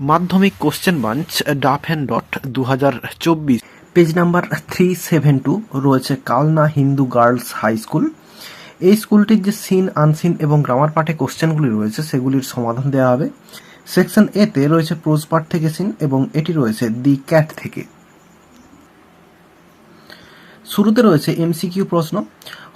মাধ্যমিক question bunch Duff and dot 2024, page number 372 রয়েছে Kalna Hindu girls high school. এই স্কুলটির যে সিন, আনসিন এবং গ্রামার পার্টে কোশ্চেনগুলি রয়েছে সেগুলির সমাধান দেওয়া হবে। সেকশন এতে রয়েছে প্রোজ পার্ট থেকে সিন এবং এটি রয়েছে দি ক্যাট থেকে। শুরুতে রয়েছে এমসিকিউ প্রশ্ন,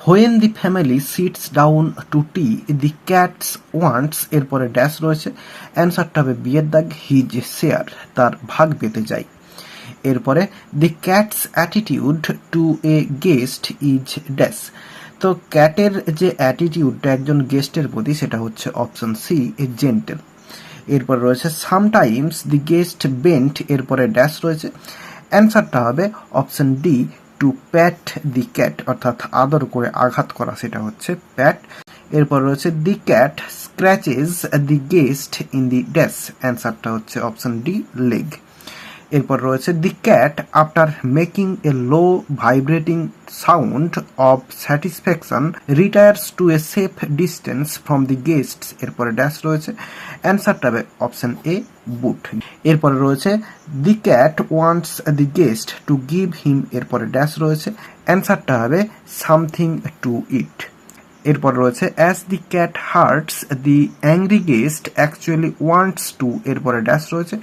when the family sits down to tea the cat wants, এরপরে ড্যাশ রয়েছে, অ্যান্সারটা হবে বিয়ের দাগ, হিজ শেয়ার, তার ভাগ পেতে চাই। এরপরে the cat's attitude to a guest is dash. তো ক্যাটের যে অ্যাটিটিউডটা একজন গেস্টের প্রতি সেটা হচ্ছে অপশন সি, এ জেন্টেল। এরপর রয়েছে সামটাইমস দি গেস্ট বেন্ট, এরপরে ড্যাশ রয়েছে, অ্যান্সারটা হবে option D, to pat the cat, অর্থাৎ আদর করে আঘাত করা, সেটা হচ্ছে প্যাট। এরপর রয়েছে the cat scratches the guest in the dash, অ্যান্সারটা হচ্ছে অপশন ডি, লেগ। এরপর রয়েছে the cat after making a low vibrating sound of satisfaction retires to a safe distance from the guests, এরপরে ড্যাশ রয়েছে, অ্যান্সারটা হবে অপশন এ, বুট। এরপরে রয়েছে the cat wants the guest to give him, এরপরে dash রয়েছে, অ্যান্সারটা হবে সামথিং টু ইট। এরপর রয়েছে as the cat hurts the angry guest actually wants to, এরপরে ড্যাশ রয়েছে,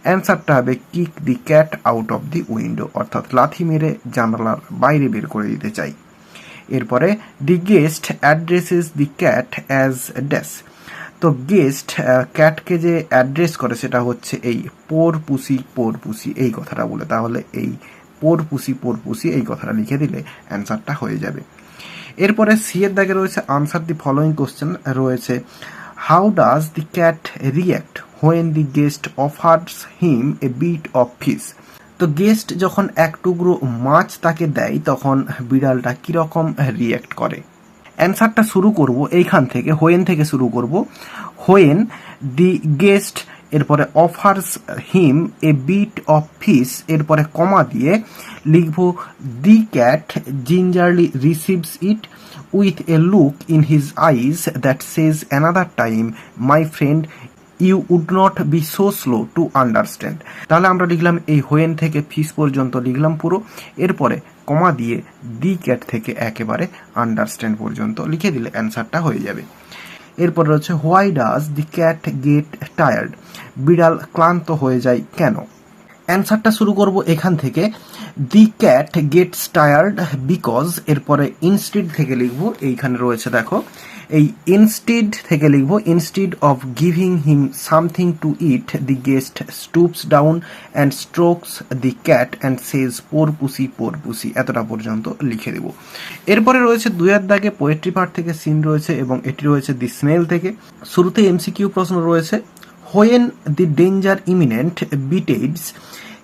অ্যান্সারটা হবে kick the cat out of the window, অর্থাৎ লাথি মেরে জানালার বাইরে বের করে দিতে চাই। এরপরে the guest addresses the cat as dash. তো গেস্ট ক্যাটকে যে অ্যাড্রেস করে সেটা হচ্ছে এই পোর পুসি এই কথাটা বলে, তাহলে এই পোর পুসি এই কথাটা লিখে দিলে অ্যান্সারটা হয়ে যাবে। এরপরে সি এর দাগে রয়েছে আনসার দি ফলোয়িং কোশ্চেন রয়েছে, how does the cat react when the guest offers him a bit of fish. তো গেস্ট যখন এক টুকরো মাছ তাকে দেয় তখন বিড়ালটা কিরকম রিয়্যাক্ট করে। অ্যান্সারটা শুরু করব এইখান থেকে, হোয়েন থেকে শুরু করব। হোয়েন দি গেস্ট, এরপরে offers him a bit of fish, এরপরে কমা দিয়ে লিখব the cat gingerly receives it with a look in his eyes that says another time my friend you would not be so slow to understand. তাহলে আমরা লিখলাম এই when থেকে fish পর্যন্ত লিখলাম পুরো, এরপরে কমা দিয়ে দি ক্যাট থেকে একেবারে আন্ডারস্ট্যান্ড পর্যন্ত লিখে দিলে অ্যান্সারটা হয়ে যাবে। এরপর রয়েছে why does the cat get tired, বিড়াল ক্লান্ত হয়ে যায় কেন। অ্যান্সারটা শুরু করব এখান থেকে, the cat gets tired because, এরপরে ইনস্টিড থেকে লিখব, এইখানে রয়েছে দেখো, এই ইনস্টিড থেকে লিখব, instead of giving him something to eat the guest stoops down and strokes the cat and says poor pussy, এতটা পর্যন্ত লিখে দেব। এরপরে রয়েছে দুয়ের দাগে পোয়েট্রি পার্ট থেকে সিন রয়েছে এবং এটি রয়েছে দি স্নেল থেকে। শুরুতে এমসিকিউ প্রশ্ন রয়েছে, when the danger imminent betides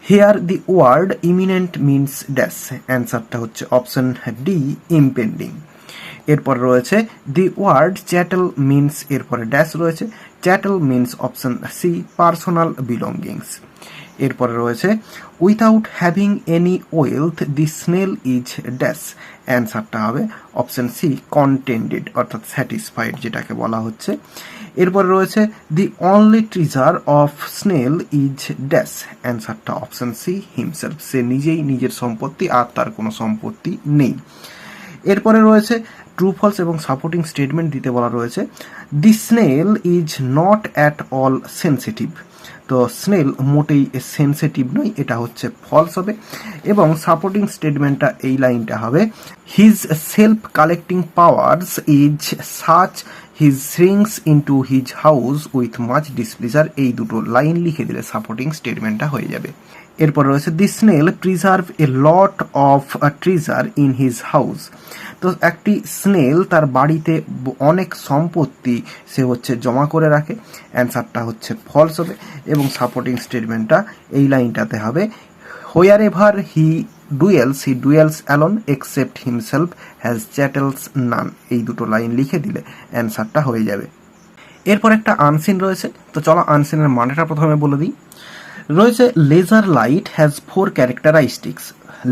here the word imminent means dash, অ্যান্সারটা হচ্ছে অপশন ডি, ইমপেন্ডিং। এরপর রয়েছে দি ওয়ার্ড চ্যাটেল মিনস, এরপরে ড্যাশ রয়েছে, chattel means option C, personal belongings. এরপরে রয়েছে without having any wealth the snail is dash, অ্যান্সারটা হবে অপশন সি, কন্টেন্টেড, অর্থাৎ স্যাটিসফাইড যেটাকে বলা হচ্ছে। এরপরে রয়েছে the only treasure of snail is dash, অ্যান্সারটা অপশন সি, হিমসেলফ, সে নিজেই নিজের সম্পত্তি আর তার কোনো সম্পত্তি নেই। এরপরে রয়েছে ট্রু ফলস এবং সাপোর্টিং স্টেটমেন্ট দিতে বলা রয়েছে, the snail is not at all sensitive. তো স্নেল মোটেই সেন্সিটিভ নয়, এটা হচ্ছে ফলস হবে। এবং সাপোর্টিং স্টেটমেন্টটা এই লাইনটা হবে, his self collecting powers is such his shrinks into his house with much displeasure, এই দুটো লাইন লিখে দিলে সাপোর্টিং স্টেটমেন্টটা হয়ে যাবে। এরপর রয়েছে the snail preserve a lot of treasure in his house. তো একটি স্নেল তার বাড়িতে অনেক সম্পত্তি সে হচ্ছে জমা করে রাখে, অ্যান্সারটা হচ্ছে ফলস হবে। এবং সাপোর্টিং স্টেটমেন্টটা এই লাইনটাতে হবে, wherever he dwells alone except himself has chattels none, এই দুটো লাইন লিখে দিলে অ্যান্সারটা হয়ে যাবে। এরপর একটা আনসিন রয়েছে, তো চলো আনসিনের মানেটা প্রথমে বলে দিই। রয়েছে laser light has 4 characteristics.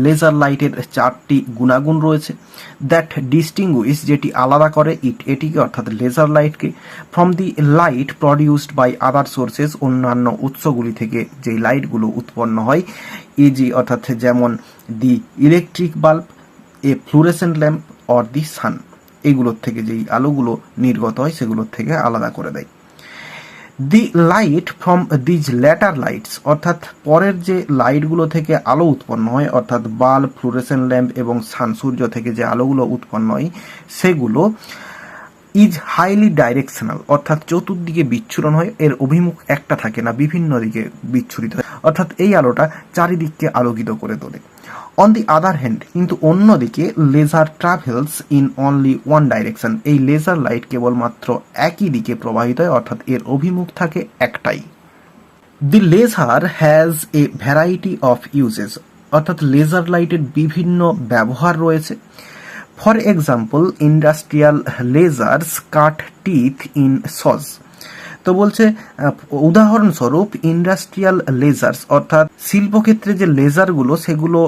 Laser লাইটের 4টি গুণাগুণ রয়েছে। দ্যাট ডিস্টিংগুইশ, যেটি আলাদা করে এটিকে অর্থাৎ লেজার লাইটকে from the light produced by other sources, অন্যান্য উৎসগুলি থেকে যেই লাইটগুলো উৎপন্ন হয়, ইজি অর্থাৎ যেমন the electric bulb, a fluorescent lamp or the sun, এগুলোর থেকে যেই আলোগুলো নির্গত হয় সেগুলোর থেকে আলাদা করে দেয়। The light from these latter lights, অর্থাৎ পরের যে লাইটগুলো থেকে আলো উৎপন্ন হয়, অর্থাৎ বাল্ব, ফ্লুরেসেন্ট ল্যাম্প এবং সান, সূর্য থেকে যে আলোগুলো উৎপন্ন হয় সেগুলো ইজ হাইলি ডাইরেকশনাল, অর্থাৎ চতুর্দিকে বিচ্ছুরণ হয়, এর অভিমুখ একটা থাকে না, বিভিন্ন দিকে বিচ্ছুরিত হয়, অর্থাৎ এই আলোটা চারিদিককে আলোকিত করে তোলে। অন দি আদার হ্যান্ড, কিন্তু অন্যদিকে laser travels in only one direction, এই লেজার লাইট কেবলমাত্র একই দিকে প্রবাহিত হয়, অর্থাৎ এর অভিমুখ থাকে একটাই। The laser has a variety of uses, অর্থাৎ লেজার লাইটের বিভিন্ন ব্যবহার রয়েছে। For example, industrial lasers cut teeth in saws. তো বলছে উদাহরণস্বরূপ ইন্ডাস্ট্রিয়াল লেজার্স, অর্থাৎ শিল্পক্ষেত্রে যে লেজারগুলো সেগুলো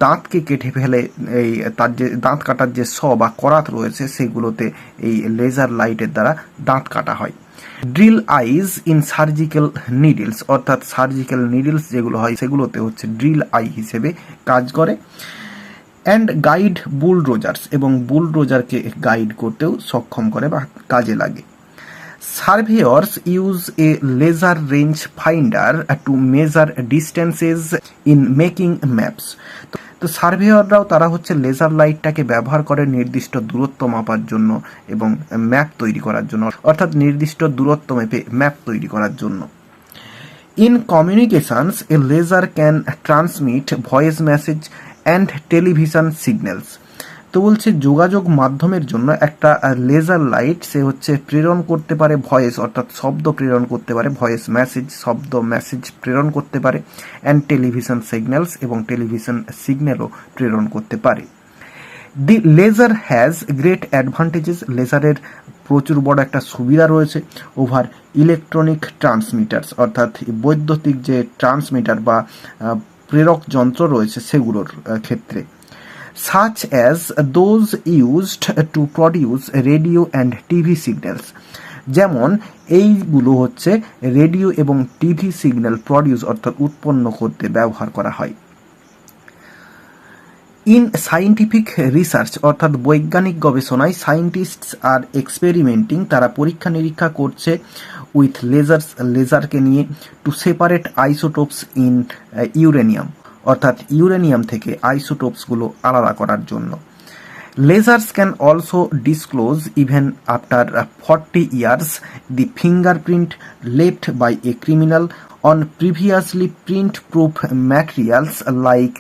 দাঁতকে কেটে ফেলে, এই তার যে দাঁত কাটার যে বা করাত রয়েছে সেগুলোতে এই লেজার লাইটের দ্বারা দাঁত কাটা হয়। Drill eyes in surgical needles, অর্থাৎ সার্জিক্যাল নিডলস যেগুলো হয় সেগুলোতে হচ্ছে ড্রিল আই হিসেবে কাজ করে। অ্যান্ড গাইড বুলডোজার্স, এবং বুলডোজারকে গাইড করতেও সক্ষম করে বা কাজে লাগে। Surveyors use a laser range finder to measure distances in making maps. তো সার্ভেয়ররাও তারা হচ্ছে লেজার লাইটটাকে ব্যবহার করে নির্দিষ্ট দূরত্ব মাপার জন্য এবং ম্যাপ তৈরি করার জন্য, অর্থাৎ নির্দিষ্ট দূরত্ব মেপে ম্যাপ তৈরি করার জন্য। In communications, a laser can transmit voice message and television signals. তো বলছে যোগাযোগ মাধ্যমের জন্য একটা লেজার লাইট সে হচ্ছে প্রেরণ করতে পারে ভয়েস, অর্থাৎ শব্দ প্রেরণ করতে পারে, ভয়েস মেসেজ, শব্দ মেসেজ প্রেরণ করতে পারে, অ্যান্ড টেলিভিশন সিগন্যালস, এবং টেলিভিশন সিগন্যালও প্রেরণ করতে পারে। দি লেজার হ্যাজ গ্রেট অ্যাডভান্টেজেস, লেজারের প্রচুর বড় একটা সুবিধা রয়েছে ওভার ইলেকট্রনিক ট্রান্সমিটার্স, অর্থাৎ বৈদ্যুতিক যে ট্রান্সমিটার বা প্রেরক যন্ত্র রয়েছে সেগুলোর ক্ষেত্রে। such as those used to produce radio and TV signals, যেমন এইগুলো হচ্ছে রেডিও এবং টিভি সিগন্যাল প্রডিউস অর্থাৎ উৎপন্ন করতে ব্যবহার করা হয়। ইন সায়েন্টিফিক রিসার্চ, অর্থাৎ বৈজ্ঞানিক গবেষণায় সায়েন্টিস্টস আর এক্সপেরিমেন্টিং, তারা পরীক্ষা নিরীক্ষা করছে উইথ লেজার্স, লেজারকে নিয়ে, to separate isotopes in uranium, অর্থাৎ ইউরেনিয়াম থেকে আইসোটোপসগুলো আলাদা করার জন্য। Lasers can also disclose even after 40 years the fingerprint left by a criminal on previously print proof materials like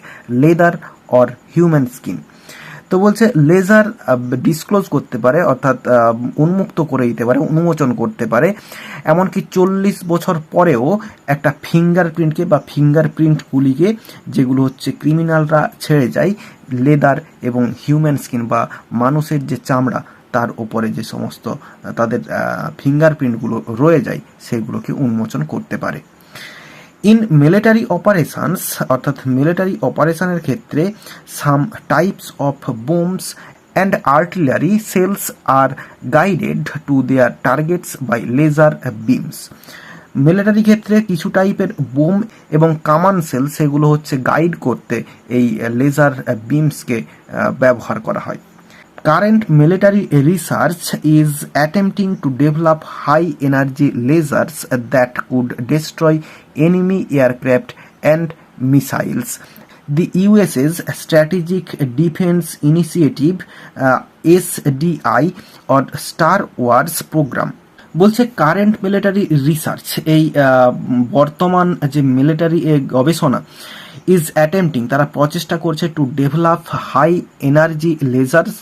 leather or human skin. তো বলছে লেজার ডিসক্লোজ করতে পারে, অর্থাৎ উন্মুক্ত করে দিতে পারে, উন্মোচন করতে পারে, এমনকি 40 বছর পরেও একটা ফিঙ্গারপ্রিন্টকে বা ফিঙ্গারপ্রিন্টগুলিকে, যেগুলো হচ্ছে ক্রিমিনালরা ছেড়ে যায়, লেদার এবং হিউম্যান স্কিন বা মানুষের যে চামড়া তার ওপরে যে সমস্ত তাদের ফিঙ্গারপ্রিন্টগুলো রয়ে যায় সেগুলোকে উন্মোচন করতে পারে। ইন মিলিটারি অপারেশনস, অর্থাৎ মিলিটারি অপারেশনের ক্ষেত্রে some types of bombs and artillery shells are guided to their targets by laser beams. Military ক্ষেত্রে কিছু টাইপের বোম এবং কামান সেল সেগুলো হচ্ছে গাইড করতে এই লেজার বিমসকে ব্যবহার করা হয়। Current military research is attempting to develop high-energy lasers that could destroy enemy aircraft and missiles. The US's Strategic Defense Initiative SDI or Star Wars program বলছে কারেন্ট মিলিটারি রিসার্চ, এই বর্তমান যে military গবেষণা, is attempting, তারা প্রচেষ্টা করছে to develop high energy lasers,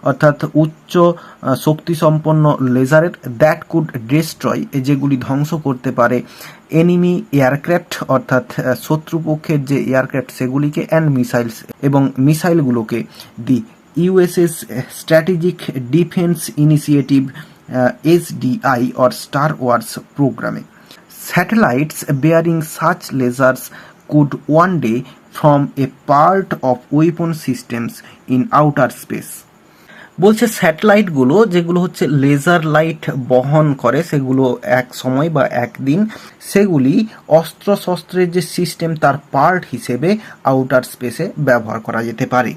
অর্থাৎ উচ্চ শক্তিসম্পন্ন লেজারের, দ্যাট কুড ডিস্ট্রয়, যেগুলি ধ্বংস করতে পারে এনিমি এয়ারক্রাফট, অর্থাৎ শত্রুপক্ষের যে এয়ারক্রাফট সেগুলিকে, অ্যান্ড মিসাইলস, এবং মিসাইলগুলোকে। The US's strategic defense initiative SDI or Star Wars প্রোগ্রামে। Satellites bearing such lasers could one day form a part of weapon systems in outer space. বলছে স্যাটেলাইটগুলো যেগুলো হচ্ছে লেজার লাইট বহন করে সেগুলো এক সময় বা একদিন সেগুলি অস্ত্র শস্ত্রের যে সিস্টেম তার পার্ট হিসেবে আউটার স্পেসে ব্যবহার করা যেতে পারে।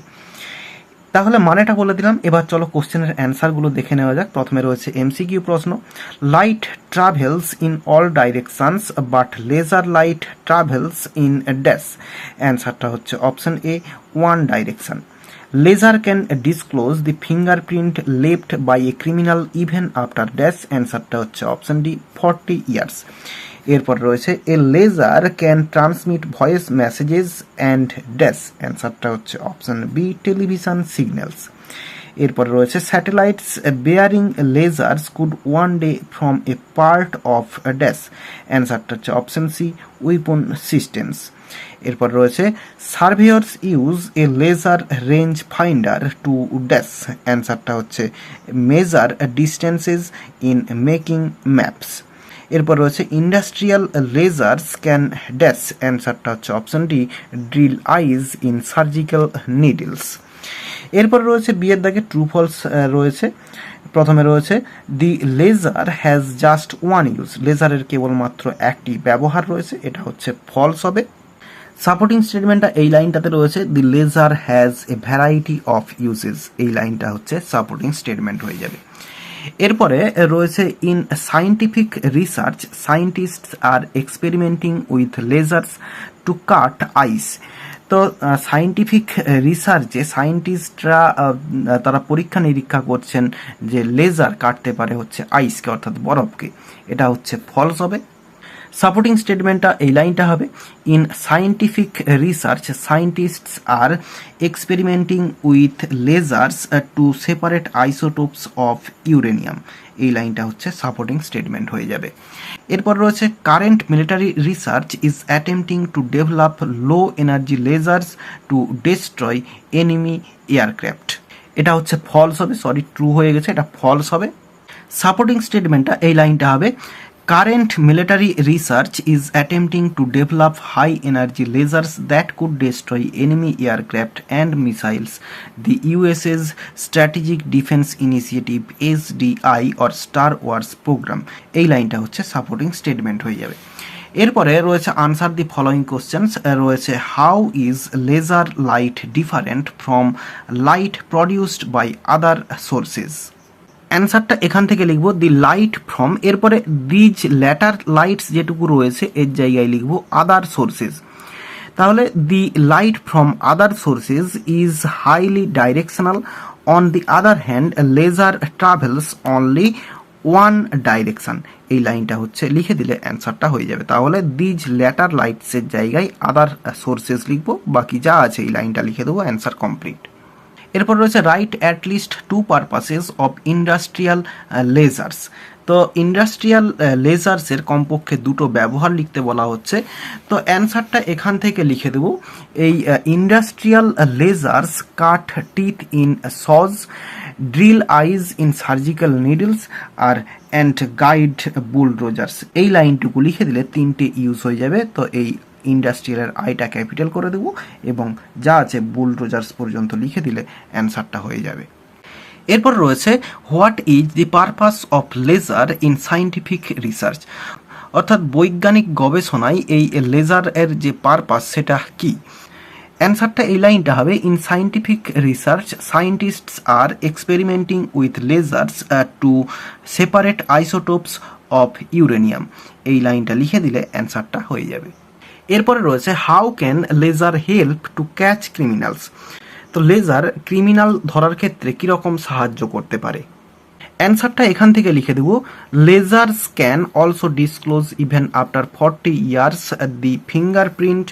তাহলে মানেটা বলে দিলাম, এবার চলো কোশ্চেনের অ্যান্সারগুলো দেখে নেওয়া যাক। প্রথমে রয়েছে এমসিকিউ প্রশ্ন, light travels in all directions but laser light travels in dash. অ্যান্সারটা হচ্ছে option A, one direction. Laser can disclose the fingerprint left by a criminal even after dash. অ্যান্সারটা হচ্ছে অপশন ডি, 40 ইয়ার্স। এরপর রয়েছে a laser can transmit voice messages and dash. অ্যান্সারটা হচ্ছে option B, television signals. এরপর রয়েছে satellites bearing lasers could one day from a part of dash. অ্যান্সারটা হচ্ছে অপশন সি, উইপন সিস্টেমস। এরপর রয়েছে surveyors use a laser range finder to dash. অ্যান্সারটা হচ্ছে measure distances in making maps. এরপর রয়েছে ইন্ডাস্ট্রিয়াল লেজার্স ক্যান ড্যাশ। অ্যান্সারটা হচ্ছে option D, drill eyes in surgical needles. এরপর রয়েছে বিয়ের দাগে ট্রু ফলস রয়েছে। প্রথমে রয়েছে the laser has just one use. লেজারের কেবলমাত্র একটি ব্যবহার রয়েছে, এটা হচ্ছে ফলস হবে। সাপোর্টিং স্টেটমেন্টটা এই লাইনটাতে রয়েছে the laser has a variety of uses. এই লাইনটা হচ্ছে সাপোর্টিং স্টেটমেন্ট হয়ে যাবে। এরপরে রয়েছে in scientific research scientists are experimenting with lasers to cut ice. তো সায়েন্টিফিক রিসার্চে সায়েন্টিস্টরা তারা পরীক্ষা নিরীক্ষা করছেন যে লেজার কাটতে পারে হচ্ছে আইসকে, অর্থাৎ বরফকে। এটা হচ্ছে ফলস হবে। সাপোর্টিং স্টেটমেন্টটা এই লাইনটা হবে in scientific research scientists are experimenting with lasers to separate isotopes of uranium. এই লাইনটা হচ্ছে সাপোর্টিং স্টেটমেন্ট হয়ে যাবে। এরপর রয়েছে current military research is attempting to develop low energy lasers to destroy enemy aircraft. এটা হচ্ছে ফলস হবে, সরি ট্রু হয়ে গেছে, এটা ফলস হবে। সাপোর্টিং স্টেটমেন্টটা এই লাইনটা হবে current military research is attempting to develop high energy lasers that could destroy enemy aircraft and missiles. The US's Strategic Defense Initiative SDI or Star Wars program. এই লাইনটা হচ্ছে সাপোর্টিং স্টেটমেন্ট হয়ে যাবে। এরপরে রয়েছে আনসার দি ফলোয়িং কোশ্চেন্স রয়েছে how is laser light different from light produced by other sources. অ্যান্সারটা এখান থেকে লিখবো দি লাইট ফ্রম, এরপরে দিজ ল্যাটার লাইটস যেটুকু রয়েছে এর জায়গায় লিখবো আদার সোর্সেস। তাহলে the light from other sources is highly directional. On the other hand laser travels only one direction. এই লাইনটা হচ্ছে লিখে দিলে অ্যান্সারটা হয়ে যাবে। তাহলে দিজ ল্যাটার লাইটসের জায়গায় আদার সোর্সেস লিখবো, বাকি যা আছে এই লাইনটা লিখে দেবো, অ্যান্সার কমপ্লিট। এরপর রয়েছে write at least two purposes of industrial lasers. তো ইন্ডাস্ট্রিয়াল লেজার্সের কমপক্ষে দুটো ব্যবহার লিখতে বলা হচ্ছে। তো অ্যান্সারটা এখান থেকে লিখে দেব, এই industrial lasers cut teeth in saws, drill eyes in surgical needles আর অ্যান্ড গাইড বুলডোজার্স। এই লাইনটুকু লিখে দিলে তিনটে ইউজ হয়ে যাবে। তো এই ইন্ডাস্ট্রিয়ালের আইটা ক্যাপিটাল করে দেবো এবং যা আছে বুলডোজার্স পর্যন্ত লিখে দিলে অ্যান্সারটা হয়ে যাবে। এরপর রয়েছে what is the purpose of laser in scientific research, অর্থাৎ বৈজ্ঞানিক গবেষণায় এই লেজার এর যে পারপাস সেটা কি। অ্যান্সারটা এই লাইনটা হবে in scientific research scientists are experimenting with lasers to separate isotopes of uranium. এই লাইনটা লিখে দিলে অ্যান্সারটা হয়ে যাবে। এরপরে রয়েছে how can laser help to catch criminals. তো লেজার ক্রিমিনাল ধরার ক্ষেত্রে কীরকম সাহায্য করতে পারে। অ্যান্সারটা এখান থেকে লিখে দেব, lasers can also disclose even after 40 years the fingerprint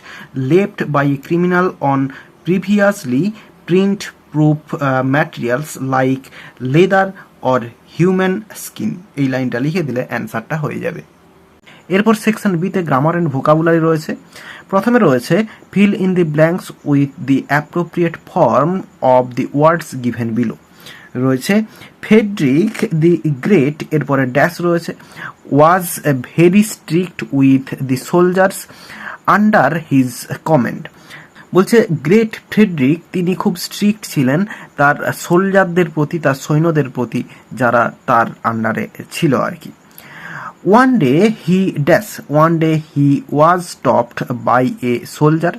left by a criminal on previously print proof materials like leather or human skin. এই লাইনটা লিখে দিলে অ্যান্সারটা হয়ে যাবে। এরপর সেকশন বিতে গ্রামার অ্যান্ড ভোকাবুলারি রয়েছে। প্রথমে রয়েছে fill in the blanks with the appropriate form of the words given below. রয়েছে ফ্রেডরিক দি গ্রেট, এরপরে ড্যাশ রয়েছে was very strict with the soldiers under his command. বলছে গ্রেট ফ্রেডরিক তিনি খুব strict ছিলেন তার সোলজারদের প্রতি, তার সৈন্যদের প্রতি যারা তার আন্ডারে ছিল আর কি। One day he was stopped by a soldier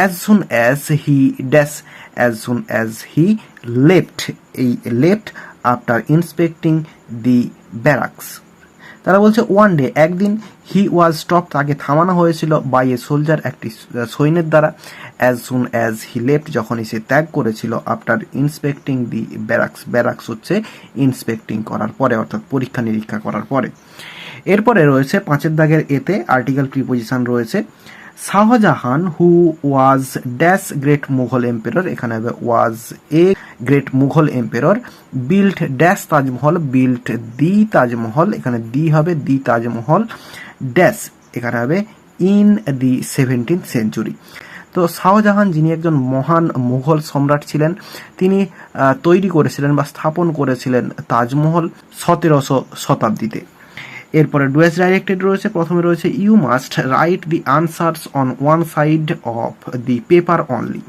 as soon as he left after inspecting the barracks. তারা বলছে ওয়ান ডে একদিন, হি ওয়াজ স্টপ তাকে থামানো হয়েছিল, বাই এ সোলজার একটি সৈন্যের দ্বারা, as soon as he left যখনই সে ত্যাগ করেছিল, আফটার ইন্সপেক্টিং দি ব্যারাক্স, ব্যারাক্স হচ্ছে ইন্সপেক্টিং করার পরে অর্থাৎ পরীক্ষা নিরীক্ষা করার পরে। এরপরে রয়েছে 5 দাগের এতে আর্টিকেল প্রিপোজিশন রয়েছে Shah Jahan who was dash great Mughal emperor, এখানে হবে was a great Mughal emperor, built dash Taj Mahal, built the Taj Mahal, এখানে দি হবে দি তাজমহল, ড্যাশ এখানে হবে ইন দি 17th century। তো শাহজাহান যিনি একজন মহান মুঘল সম্রাট ছিলেন, তিনি তৈরি করেছিলেন বা স্থাপন করেছিলেন তাজমহল 1700 শতাব্দীতে। এরপরে ডুয়েস ডাইরেক্টেড রয়েছে, প্রথমে রয়েছে you must write the answers on one side of the paper only,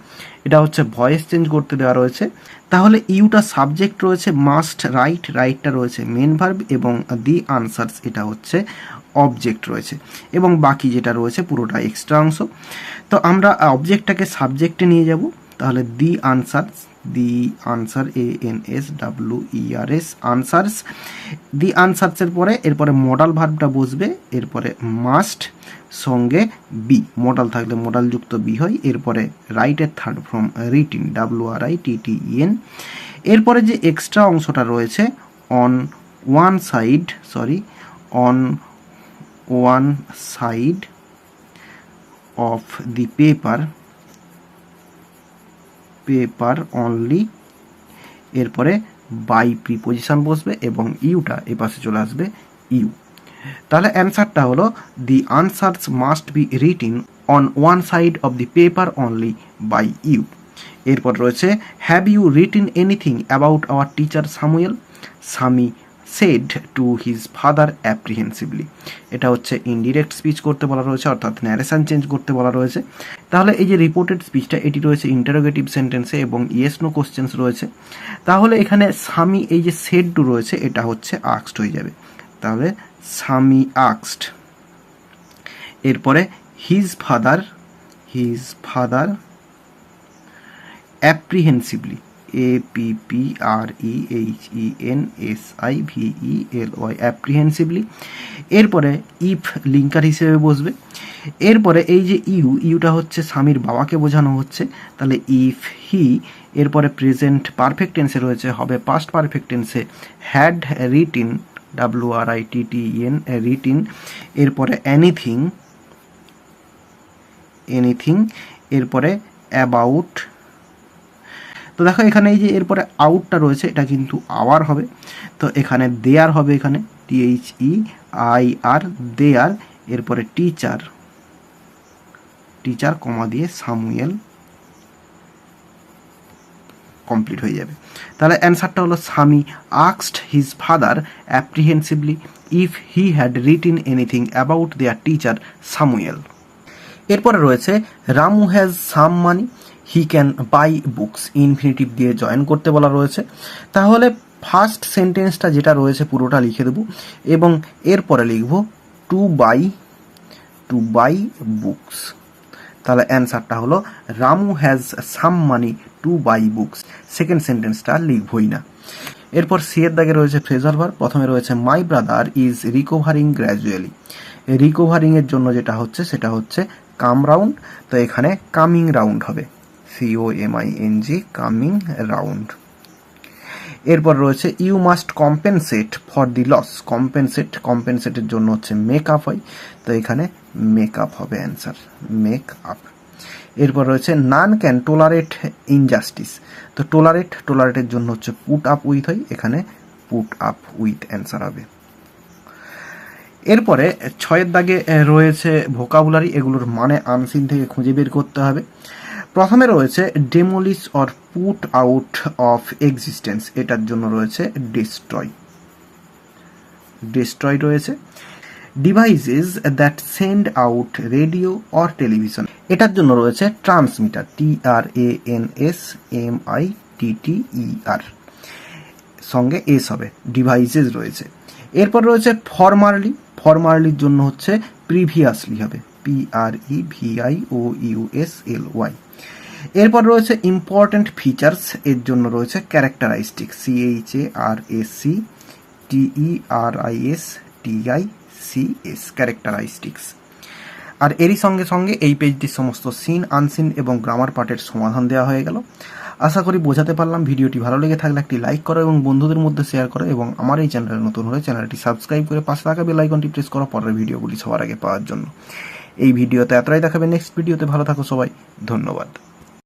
এটা হচ্ছে ভয়েস চেঞ্জ করতে দেওয়া রয়েছে। তাহলে ইউটা সাবজেক্ট রয়েছে, মাস্ট রাইট, রাইটটা রয়েছে মেন ভার্ব এবং দি আনসার্স এটা হচ্ছে অবজেক্ট রয়েছে এবং বাকি যেটা রয়েছে পুরোটা এক্সট্রা অংশ। তো আমরা অবজেক্টটাকে সাবজেক্টে নিয়ে যাব, তাহলে the answers, the answer ANSWERS answers, the আনসার্সের পরে এরপরে মডাল ভার্বটা বসবে, এরপরে মাস্ট সঙ্গে বি, মডাল থাকলে মডাল যুক্ত বি হয়, এরপরে রাইটের থার্ড ফর্ম রিটিন WRITTEN। এরপরে যে এক্সট্রা অংশটা রয়েছে on one side of the paper only, এরপরে বাই প্রিপোজিশন বসবে এবং ইউটা এ পাশে চলে আসবে ইউ। তাহলে অ্যান্সারটা হলো the answers must be written on one side of the paper only by you. এরপর রয়েছে have you written anything about our teacher Samuel, Sammy said to his father apprehensively, এটা হচ্ছে ইনডিরেক্ট স্পিচ করতে বলা রয়েছে অর্থাৎ ন্যারেশন চেঞ্জ করতে বলা রয়েছে। তাহলে এই যে রিপোর্টেড স্পিচটা এটি রয়েছে ইন্টারোগেটিভ সেন্টেন্সে এবং ইয়েস নো কোশ্চেন্স রয়েছে। তাহলে এখানে সামি এই যে সেড টু রয়েছে এটা হচ্ছে আক্সড হয়ে যাবে, তাহলে সামি আক্সড। এরপরে his father apprehensively APPREHENSIVELY apprehensively. এরপরে ইফ লিঙ্কার হিসেবে বসবে। এরপরে এই যে ইউটা হচ্ছে স্বামীর বাবাকে বোঝানো হচ্ছে, তাহলে ইফ হি, এরপরে প্রেজেন্ট পারফেক্ট টেন্সে রয়েছে হবে পাস্ট পারফেক্ট টেন্সে হ্যাড রিটিন WRITTEN রিটিন, এরপরে এনিথিং, এরপরে অ্যাবাউট। তো দেখো এখানে এই যে এরপরে আউটটা রয়েছে এটা কিন্তু আওয়ার হবে, তো এখানে দেয়ার হবে, এখানে THEIR দেয়ার, এরপরে টিচার কমা দিয়ে সামুয়েল কমপ্লিট হয়ে যাবে। তাহলে অ্যান্সারটা হলো Sammy asked his father apprehensively if he had written anything about their teacher Samuel. এরপরে রয়েছে Ramu has some money, he can buy books, infinitive দিয়ে জয়েন করতে বলা রয়েছে। তাহলে ফার্স্ট সেন্টেন্সটা যেটা রয়েছে পুরোটা লিখে দেব এবং এরপরে লিখব টু বাই বুকস। তাহলে অ্যান্সারটা হলো Ramu has some money to buy books, second সেন্টেন্সটা লিখবই না। এরপর সি এর দাগে রয়েছে ফ্রেজাল ভার্ব, প্রথমে রয়েছে my brother is recovering gradually, recovering এর জন্য যেটা হচ্ছে সেটা হচ্ছে কাম রাউন্ড, তো এখানে কামিং রাউন্ড হবে COMING কামিং রাউন্ড। এরপর রয়েছে you must compensate for the loss, কম্পেনসেটের জন্য হচ্ছে মেক আপ হয়, তো এখানে মেক আপ হবে অ্যান্সার মেক আপ। এরপর রয়েছে নান ক্যান টোলারেট ইনজাস্টিস, তো টোলারেটের জন্য হচ্ছে পুট আপ উইথ হয়, এখানে পুট আপ উইথ অ্যান্সার হবে। এরপরে 6 দাগে রয়েছে ভোকাবুলারি, এগুলোর মানে আনসিন থেকে খুঁজে বের করতে হবে। প্রথমে রয়েছে demolish or put out of existence, এটার জন্য রয়েছে ডিস্ট্রয় রয়েছে। Devices that send out radio or television, এটার জন্য রয়েছে ট্রান্সমিটার, TRANSMITTER, সঙ্গে এস হবে, ডিভাইসেস রয়েছে। এরপর রয়েছে ফরমারলির জন্য হচ্ছে প্রিভিয়াসলি হবে, PREVIOUSLY। এরপর রয়েছে ইম্পর্ট্যান্ট ফিচার্স, এর জন্য রয়েছে ক্যারেক্টারাইস্টিক্স, CHARACTERISTICS, ক্যারেক্টারাইস্টিক্স। আর এরই সঙ্গে সঙ্গে এই পেজটির সমস্ত সিন, আনসিন এবং গ্রামার পার্টের সমাধান দেওয়া হয়ে গেল। আশা করি বোঝাতে পারলাম। ভিডিওটি ভালো লেগে থাকলে একটি লাইক করো এবং বন্ধুদের মধ্যে শেয়ার করো, এবং আমার এই চ্যানেলে নতুন হলে চ্যানেলটি সাবস্ক্রাইব করে পাশে থাকা বেল আইকনটি প্রেস করো পরের ভিডিওগুলি সবার আগে পাওয়ার জন্য। এই ভিডিওতে এতটাই, দেখাবে নেক্সট ভিডিওতে। ভালো থাকো সবাই, ধন্যবাদ।